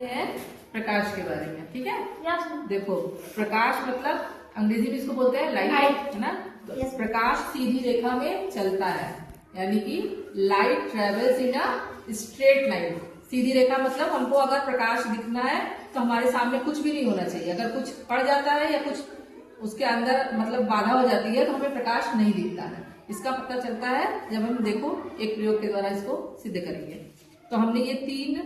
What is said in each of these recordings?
है प्रकाश के बारे में, ठीक है। यस। देखो, प्रकाश मतलब अंग्रेजी में इसको बोलते हैं लाइट, है ना। तो Yes. प्रकाश सीधी रेखा में चलता है, यानी कि light travels in a straight line. सीधी रेखा मतलब हमको अगर प्रकाश दिखना है तो हमारे सामने कुछ भी नहीं होना चाहिए। अगर कुछ पड़ जाता है या कुछ उसके अंदर मतलब बाधा हो जाती है तो हमें प्रकाश नहीं दिखता है। इसका पता चलता है जब हम देखो एक प्रयोग के द्वारा इसको सिद्ध करेंगे। तो हमने ये 3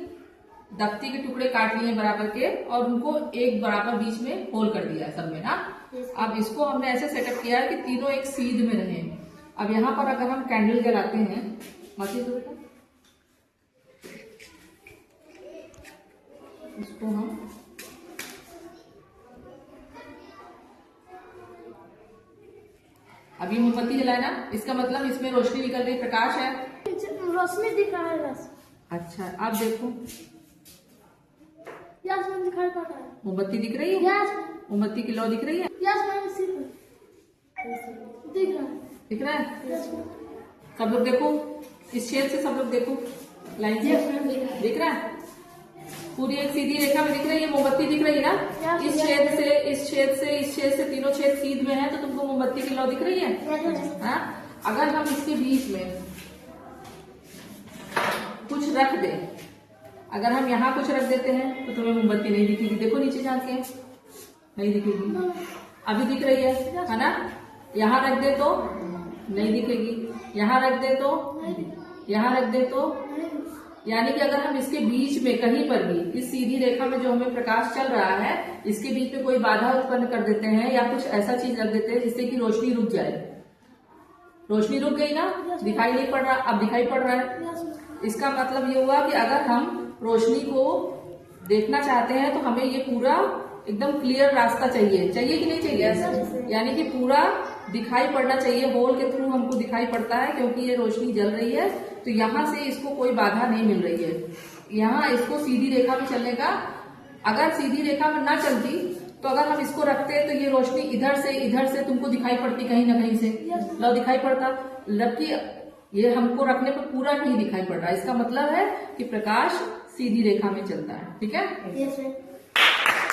दफ्ती के टुकड़े काट लिए बराबर के और उनको एक बराबर बीच में होल कर दिया है सब में ना। अब इसको हमने ऐसे सेटअप किया है कि तीनों एक सीध में रहे। अब यहाँ पर अगर हम कैंडल जलाते हैं, माची तो बेटा इसको हम अभी मोमबत्ती जलाए ना, इसका मतलब इसमें रोशनी निकल रही, प्रकाश है, रोशनी दिख रहा है बस। अच्छा अब देखो यस मैम, दिखाई पड़ रहा है। मोमबत्ती दिख रही है, यस मोमबत्ती की लौ दिख रही है, यस मैम, दिख रहा है। दिख रहा है। Yes ma'am. सब लोग देखो, इस छेद से सब लोग देखो, लाइन से यस मैम, दिख रहा है। दिख रहा है। पूरी एक सीधी रेखा में दिख रही है, मोमबत्ती दिख रही है ना। Yes, इस छेद से इस छेद से इस छेद से तीनों छेद सीध में है तो तुमको मोमबत्ती की लौ दिख रही है। यस। हाँ, अगर हम इसके बीच में कुछ रख दें, अगर हम यहाँ कुछ रख देते हैं तो तुम्हें मोमबत्ती नहीं दिखेगी। देखो नीचे जाके, नहीं दिखेगी। अभी दिख रही है ना। यहाँ रख दे तो नहीं दिखेगी, यहाँ रख दे तो, यहाँ रख दे तो, यानी कि अगर हम इसके बीच में कहीं पर भी इस सीधी रेखा में जो हमें प्रकाश चल रहा है इसके बीच में कोई बाधा उत्पन्न कर देते हैं या कुछ ऐसा चीज रख देते हैं जिससे कि रोशनी रुक जाए। रोशनी रुक गई ना, दिखाई नहीं पड़ रहा, अब दिखाई पड़ रहा है। इसका मतलब ये हुआ कि अगर हम रोशनी को देखना चाहते हैं तो हमें ये पूरा एकदम क्लियर रास्ता चाहिए, चाहिए कि नहीं चाहिए, यानी कि पूरा दिखाई पड़ना चाहिए, होल के थ्रू हमको दिखाई पड़ता है क्योंकि ये रोशनी जल रही है तो यहाँ से इसको कोई बाधा नहीं मिल रही है। यहाँ इसको सीधी रेखा में चलने का, अगर सीधी रेखा में ना चलती तो अगर हम इसको रखते तो ये रोशनी इधर से तुमको दिखाई पड़ती कहीं ना कहीं से, लो दिखाई पड़ता, जबकि ये हमको रखने पर पूरा नहीं दिखाई पड़ रहा। इसका मतलब है कि प्रकाश सीधी रेखा में चलता है, ठीक है। Yes ma'am.